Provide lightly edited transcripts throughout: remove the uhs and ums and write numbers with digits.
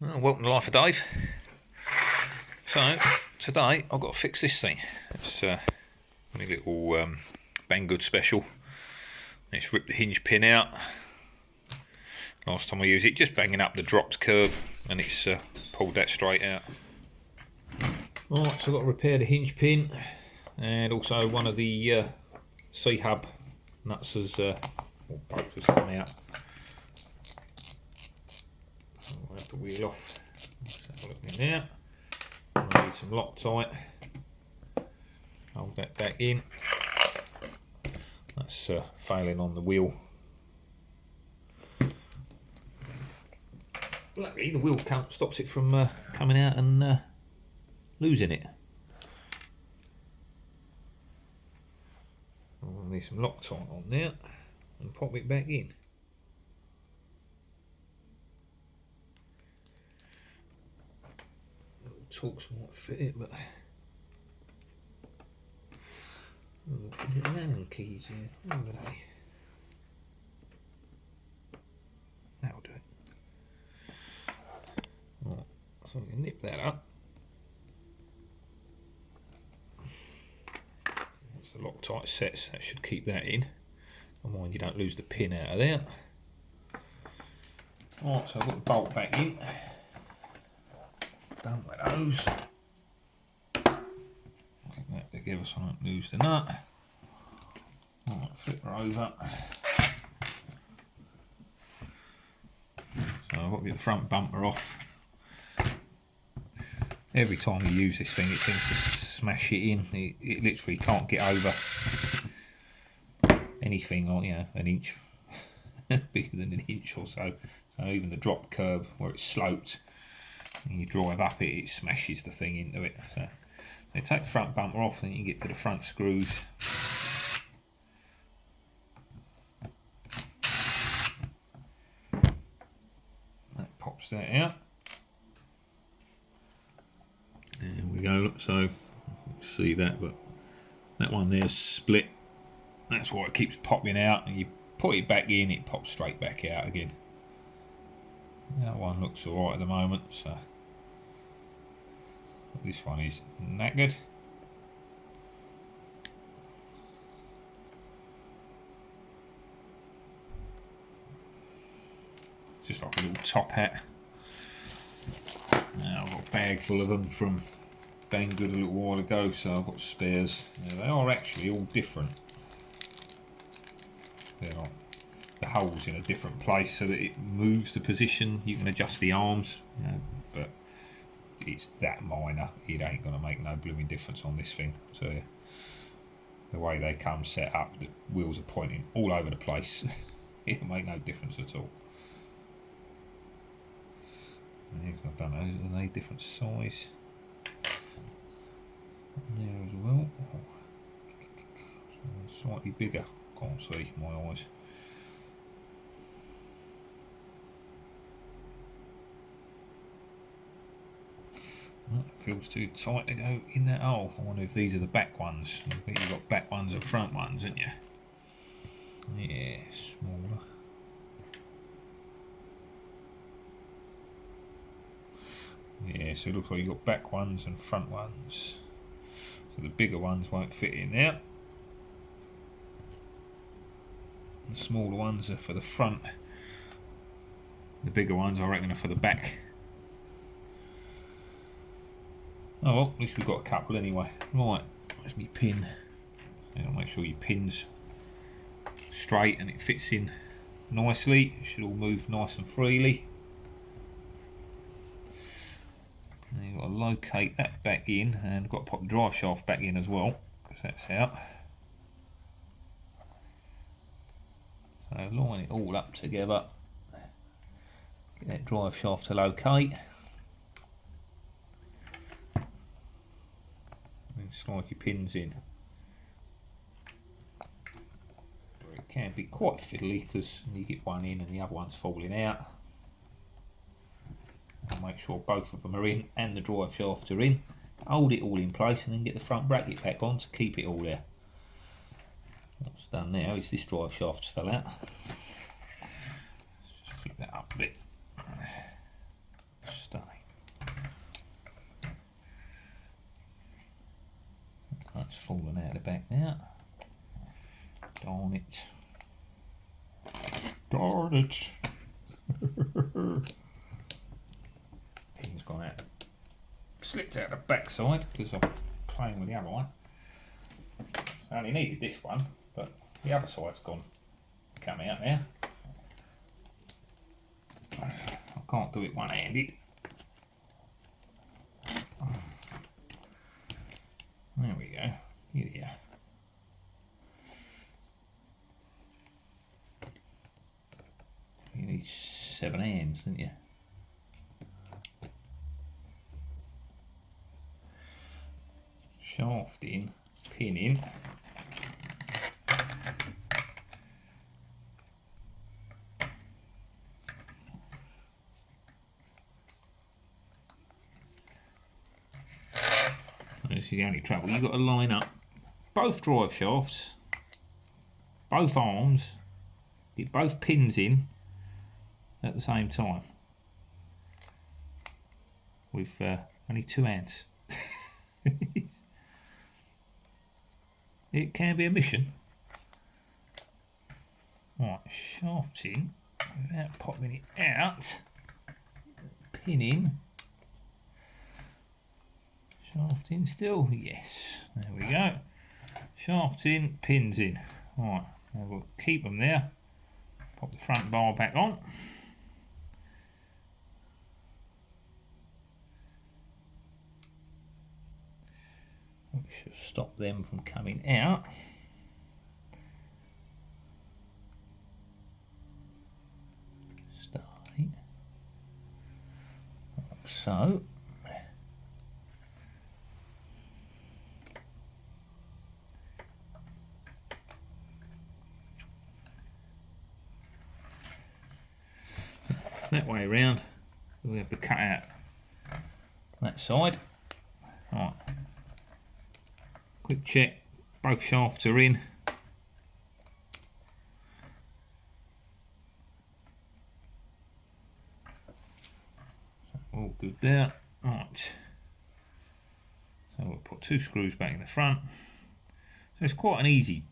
Well, welcome to Life of Dave. So, today I've got to fix this thing. It's a little bangood special. It's ripped the hinge pin out. Last time I used it, just banging up the dropped curve, and it's pulled that straight out. Right, so I've got to repair the hinge pin, and also one of the C-hub nuts has, both has come out. I'll have to wheel off. Let's have a look in there. I need some Loctite. Hold that back in. That's failing on the wheel. Luckily the wheel stops it from coming out and losing it. I'll need some Loctite on there and pop it back in. Torques might fit it, but the Allen keys here, where are they? That'll do it. Right, so we can nip that up. Once the Loctite sets, that should keep that in. And mind you don't lose the pin out of there. Right, so I've got the bolt back in. Done with those. Get that together so I don't lose the nut. Right, flip her over. So I've got to get the front bumper off. Every time you use this thing, it seems to smash it in. It literally can't get over anything like, an inch bigger than an inch or so. So even the drop curb where it's sloped, and you drive up it, it smashes the thing into it. So you take the front bumper off, and you get to the front screws. That pops that out. There we go. So you can see that, but that one there's split. That's why it keeps popping out, and you put it back in, it pops straight back out again. That one looks alright at the moment, so this one is knackered. Just like a little top hat. Now I've got a bag full of them from Bangood a little while ago, so I've got spares. Now, they are actually all different. They're like the holes in a different place so that it moves the position. You can adjust the arms, but it's that minor. It ain't going to make no blooming difference on this thing. So the way they come set up, the wheels are pointing all over the place. It'll make no difference at all. I don't know, are they different size? There as well. Slightly bigger. Can't see my eyes. Feels too tight to go in that hole. I wonder if these are the back ones. I think you've got back ones and front ones, haven't you? Yeah, smaller. Yeah, so it looks like you've got back ones and front ones. So the bigger ones won't fit in there. The smaller ones are for the front. The bigger ones, I reckon, are for the back. Oh well, at least we've got a couple anyway. Right, there's my pin. So make sure your pin's straight and it fits in nicely. It should all move nice and freely. And you've got to locate that back in, and I've got to pop the drive shaft back in as well, because that's out. So line it all up together. Get that drive shaft to locate. And slide your pins in. It can be quite fiddly because you get one in and the other one's falling out. I'll make sure both of them are in and the drive shafts are in. Hold it all in place and then get the front bracket back on to keep it all there. What's done now is this drive shaft's fell out. Just flip that up a bit. Stuff It's fallen out of the back now. Darn it. Darn it. Pin's gone out. Slipped out the back side because I'm playing with the other one. I only needed this one, but the other side's gone. Come out there. I can't do it one-handed. There we go. Here. You need 7 hands, don't you? Shaft in, pin in. This is the only trouble. You've got to line up both drive shafts, both arms, get both pins in at the same time with only 2 hands. It can be a mission. Right, shaft in without popping it out. Pin in. Shaft in still? Yes. There we go. Shaft in, pins in. Right, now we'll keep them there. Pop the front bar back on. We should stop them from coming out. Stay. Like so. That way around, we have the cut out that side. Right. Quick check, both shafts are in. All good there. Right. So we'll put 2 screws back in the front. So it's quite an easy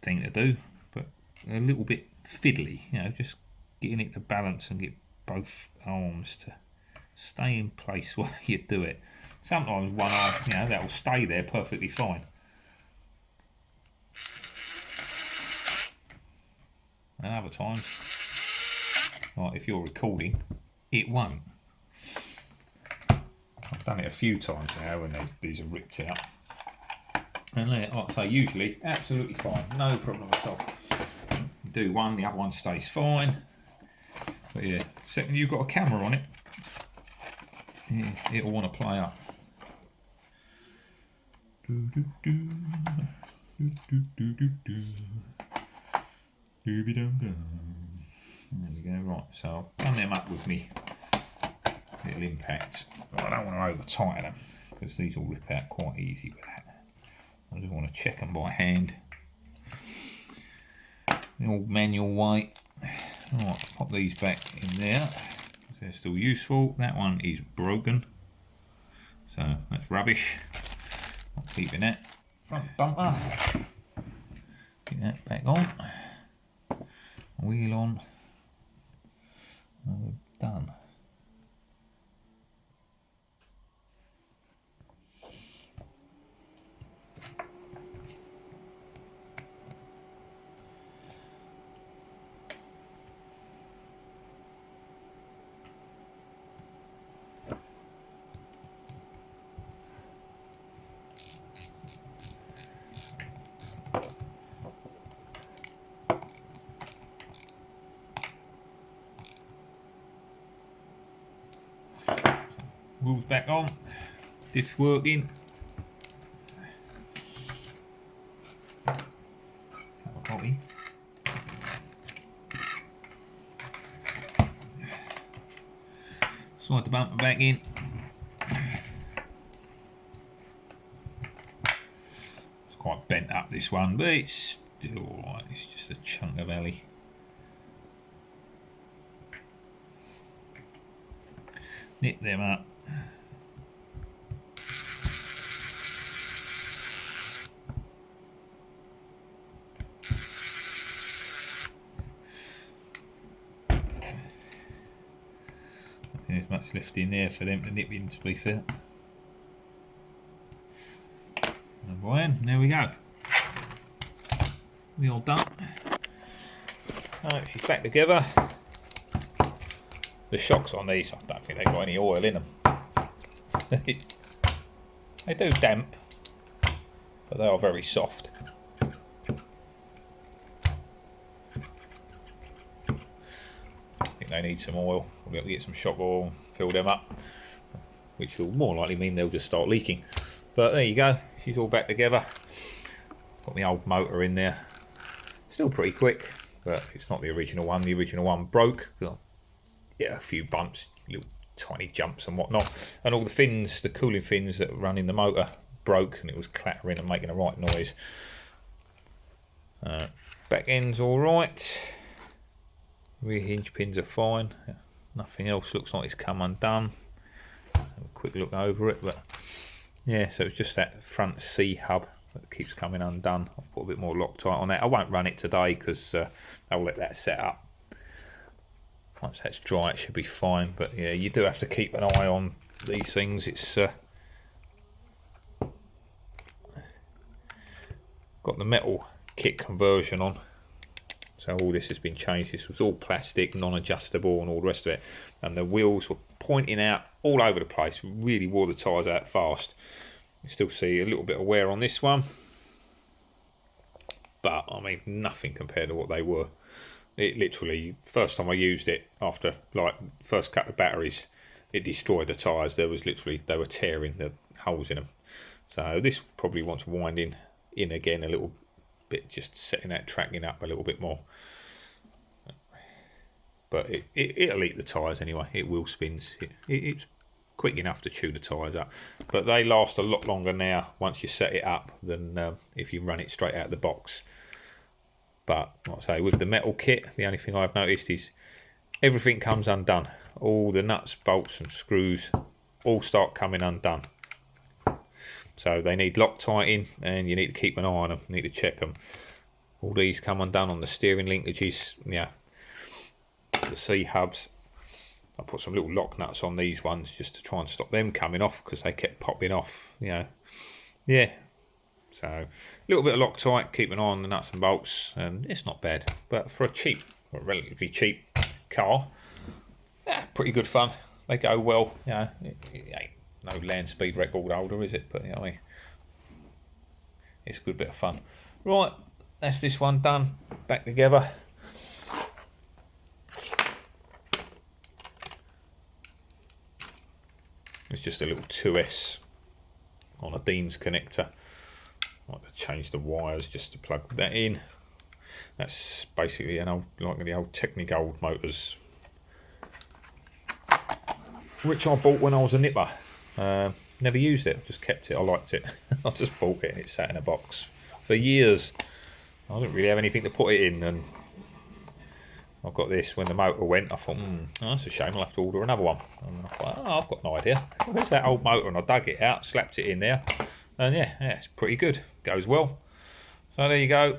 thing to do, but a little bit fiddly, you know, just getting it to balance and get both arms to stay in place while you do it. Sometimes one arm, you know, that will stay there perfectly fine. And other times, like if you're recording, it won't. I've done it a few times now when these are ripped out. And like I say, usually absolutely fine, no problem at all. You do one, the other one stays fine. But yeah, second you've got a camera on it, yeah, it'll want to play up. There we go, right, so I've done them up with me little impact, but I don't want to over tighten them because these will rip out quite easy with that. I just want to check them by hand, the old manual way. Alright, pop these back in there, they're still useful. That one is broken, so that's rubbish. Not keeping that. Front bumper, get that back on, wheel on, and we're done. Wheels back on, diff's working. Cup of coffee. Slide the bumper back in. It's quite bent up, this one, but it's still alright. It's just a chunk of alley. Nip them up. there's much left in there for them to nip in, to be fair. And there we go. We all done. Alright, she's back together. The shocks on these, I don't think they've got any oil in them. They do damp, but they are very soft. I think they need some oil. We'll be able to get some shock oil and fill them up, which will more likely mean they'll just start leaking. But there you go, she's all back together. Got my old motor in there. Still pretty quick, but it's not the original one. The original one broke. Yeah, a few bumps, little tiny jumps and whatnot. And all the fins, the cooling fins that run in the motor broke, and it was clattering and making the right noise. Back end's all right. Rear hinge pins are fine. Nothing else looks like it's come undone. Have a quick look over it, but yeah, so it's just that front C hub that keeps coming undone. I've put a bit more Loctite on that. I won't run it today because I'll let that set up. Once that's dry, it should be fine. But yeah, you do have to keep an eye on these things. It's got the metal kit conversion on, so all this has been changed. This was all plastic, non-adjustable and all the rest of it, and the wheels were pointing out all over the place. Really wore the tyres out fast. You still see a little bit of wear on this one, but I mean nothing compared to what they were. It literally, first time I used it, after like first couple of batteries, it destroyed the tyres. There was literally, they were tearing the holes in them. So this probably wants winding in again a little bit, just setting that tracking up a little bit more. But it'll eat the tyres anyway. It will spins. It's quick enough to chew the tyres up. But they last a lot longer now once you set it up than if you run it straight out of the box. But like I say, with the metal kit, the only thing I've noticed is everything comes undone. All the nuts, bolts and screws all start coming undone. So they need Loctite in, and you need to keep an eye on them, you need to check them. All these come undone on the steering linkages, yeah. The C-hubs. I put some little lock nuts on these ones just to try and stop them coming off because they kept popping off, you know. Yeah. So a little bit of Loctite, keep an eye on the nuts and bolts, and it's not bad. But for a cheap, or relatively cheap car, yeah, pretty good fun. They go well, you know. It ain't no land speed record holder, is it? But you know, I mean, it's a good bit of fun. Right, that's this one done. Back together. It's just a little 2S on a Dean's connector. I like to change the wires just to plug that in. That's basically an old, like the old Technigold motors, which I bought when I was a nipper. Never used it, just kept it. I liked it. I just bought it and it sat in a box for years. I didn't really have anything to put it in, and I've got this. When the motor went, I thought, oh, that's a shame, I'll have to order another one. And I thought, oh, I've got an idea. Where's that old motor? And I dug it out, slapped it in there, and yeah, it's pretty good. Goes well. So there you go.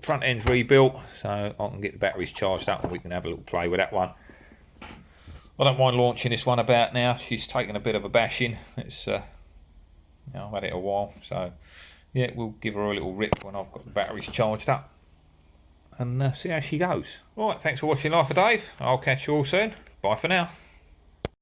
Front end's rebuilt, so I can get the batteries charged up and we can have a little play with that one. I don't mind launching this one about now. She's taken a bit of a bashing. It's you know, I've had it a while, so yeah, we'll give her a little rip when I've got the batteries charged up and see how she goes. Right, thanks for watching Life of Dave. I'll catch you all soon. Bye for now.